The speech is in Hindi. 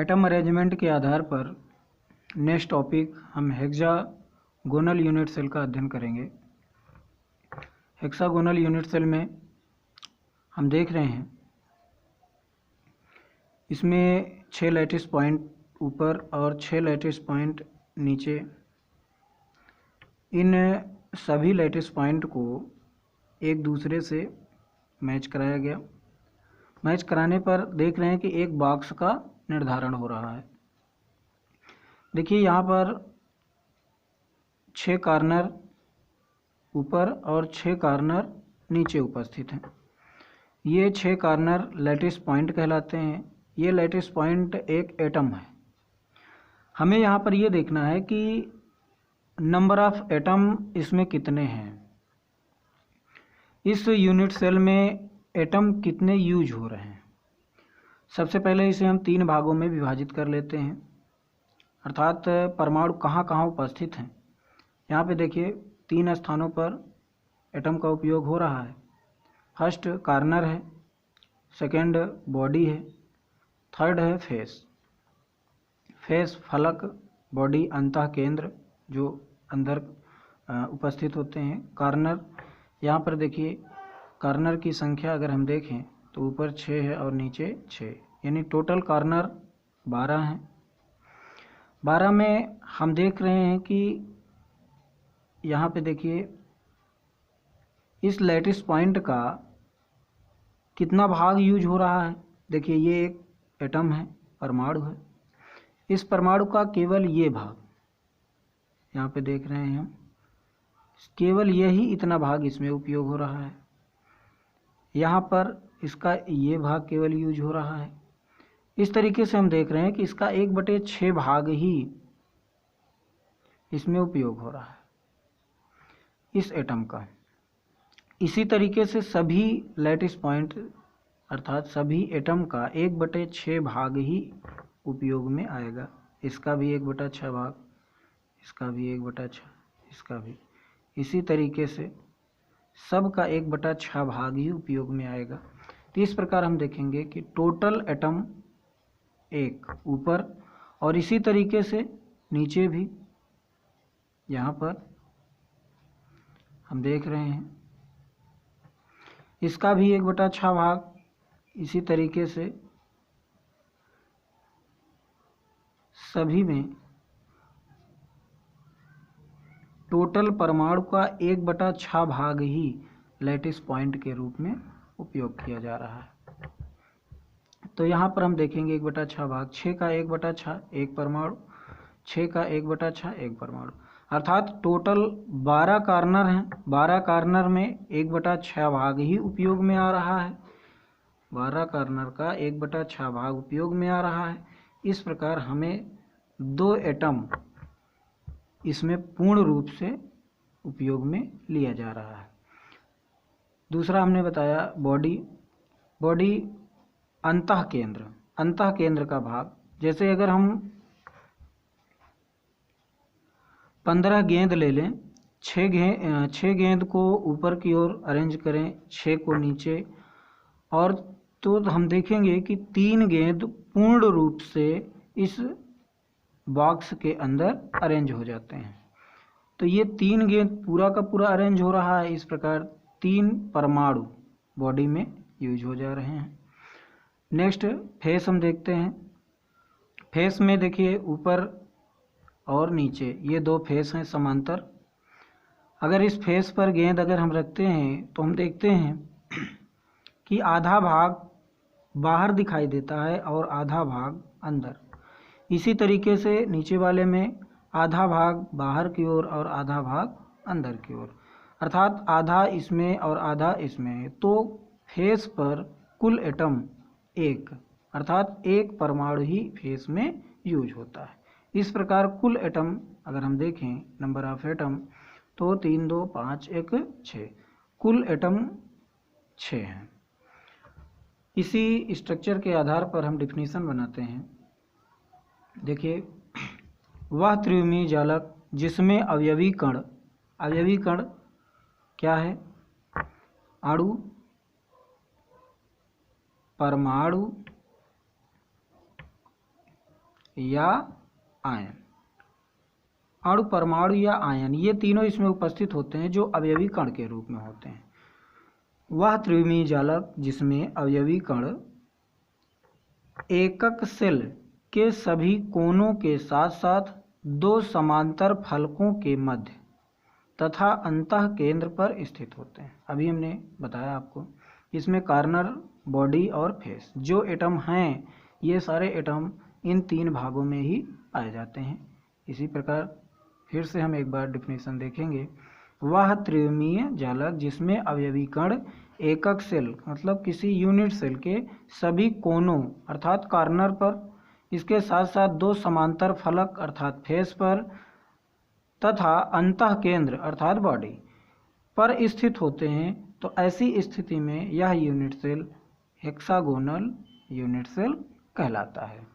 एटम अरेंजमेंट के आधार पर नेक्स्ट टॉपिक हम हेक्सागोनल यूनिट सेल का अध्ययन करेंगे। हेक्सागोनल यूनिट सेल में हम देख रहे हैं इसमें 6 लैटिस पॉइंट ऊपर और 6 लैटिस पॉइंट नीचे। इन सभी लैटिस पॉइंट को एक दूसरे से मैच कराया गया। मैच कराने पर देख रहे हैं कि एक बॉक्स का निर्धारण हो रहा है। देखिए यहाँ पर 6 कॉर्नर ऊपर और 6 कॉर्नर नीचे उपस्थित हैं। ये 6 कॉर्नर लैटिस पॉइंट कहलाते हैं। ये लैटिस पॉइंट एक एटम है। हमें यहाँ पर ये देखना है कि नंबर ऑफ एटम इसमें कितने हैं। इस यूनिट सेल में एटम कितने यूज हो रहे हैं। सबसे पहले इसे हम 3 भागों में विभाजित कर लेते हैं, अर्थात परमाणु कहाँ कहाँ उपस्थित हैं। यहाँ पे देखिए 3 स्थानों पर एटम का उपयोग हो रहा है। फर्स्ट कॉर्नर है, सेकंड बॉडी है, थर्ड है फेस। फेस फलक, बॉडी अंतः केंद्र जो अंदर उपस्थित होते हैं। कॉर्नर यहाँ पर देखिए कॉर्नर की संख्या अगर हम देखें तो ऊपर 6 है और नीचे 6, यानी टोटल कॉर्नर 12 हैं। 12 में हम देख रहे हैं कि यहाँ पे देखिए इस लैटिस पॉइंट का कितना भाग यूज हो रहा है। देखिए ये एक एटम है, परमाणु है। इस परमाणु का केवल ये भाग यहाँ पे देख रहे हैं हम, केवल यही इतना भाग इसमें उपयोग हो रहा है। यहाँ पर इसका ये भाग केवल यूज हो रहा है। इस तरीके से हम देख रहे हैं कि इसका 1/6 भाग ही इसमें उपयोग हो रहा है इस एटम का। इसी तरीके से सभी लैटिस पॉइंट अर्थात सभी एटम का 1/6 भाग ही उपयोग में आएगा। इसका भी 1/6 भाग, इसका भी 1/6, इसका भी। इसी तरीके से सब का 1/6 भाग ही उपयोग में आएगा। तो इस प्रकार हम देखेंगे कि टोटल एटम 1 ऊपर और इसी तरीके से नीचे भी यहाँ पर हम देख रहे हैं इसका भी 1/6 भाग। इसी तरीके से सभी में टोटल परमाणु का 1/6 भाग ही लैटिस पॉइंट के रूप में उपयोग किया जा रहा है। तो यहाँ पर हम देखेंगे 1/6 भाग, 6 का 1/6 एक परमाणु, 6 का 1/6 एक परमाणु, अर्थात टोटल 12 कॉर्नर हैं। 12 कॉर्नर में 1/6 भाग ही उपयोग में आ रहा है। 12 कॉर्नर का 1/6 भाग उपयोग में आ रहा है। इस प्रकार हमें 2 एटम इसमें पूर्ण रूप से उपयोग में लिया जा रहा है। दूसरा हमने बताया बॉडी। बॉडी अंतः केंद्र का भाग। जैसे अगर हम 15 गेंद ले लें, 6 गेंद को ऊपर की ओर अरेंज करें, 6 को नीचे, और तो हम देखेंगे कि 3 गेंद पूर्ण रूप से इस बॉक्स के अंदर अरेंज हो जाते हैं। तो ये 3 गेंद पूरा का पूरा अरेंज हो रहा है। इस प्रकार 3 परमाणु बॉडी में यूज हो जा रहे हैं। नेक्स्ट फेस हम देखते हैं। फेस में देखिए ऊपर और नीचे ये 2 फेस हैं समांतर। अगर इस फेस पर गेंद अगर हम रखते हैं तो हम देखते हैं कि आधा भाग बाहर दिखाई देता है और आधा भाग अंदर। इसी तरीके से नीचे वाले में आधा भाग बाहर की ओर और आधा भाग अंदर की ओर, अर्थात आधा इसमें और आधा इसमें। तो फेस पर कुल एटम 1, अर्थात एक परमाणु ही फेस में यूज होता है। इस प्रकार कुल एटम अगर हम देखें नंबर ऑफ एटम तो 3, 2, 5, 1, 6, कुल एटम 6 हैं। इसी स्ट्रक्चर के आधार पर हम डिफिनीशन बनाते हैं। देखिए वह त्रिविमीय जालक जिसमें अवयवी कण क्या है? अणु, परमाणु, या आयन। अणु, परमाणु या आयन, ये तीनों इसमें उपस्थित होते हैं जो अवयवी कण के रूप में होते हैं। वह त्रिविमीय जालक जिसमें अवयवी कण एकक सेल के सभी कोनों के साथ साथ दो समांतर फलकों के मध्य तथा अंतः केंद्र पर स्थित होते हैं। अभी हमने बताया आपको, इसमें कॉर्नर, बॉडी और फेस जो एटम हैं, ये सारे एटम इन तीन भागों में ही पाए जाते हैं। इसी प्रकार फिर से हम एक बार डिफिनेशन देखेंगे। वह त्रिविमीय जालक जिसमें अवयवी कण एकक सेल मतलब किसी यूनिट सेल के सभी कोनों अर्थात कॉर्नर पर, इसके साथ साथ दो समांतर फलक अर्थात फेस पर तथा अंतः केंद्र अर्थात बॉडी पर स्थित होते हैं, तो ऐसी स्थिति में यह unit cell hexagonal unit cell कहलाता है।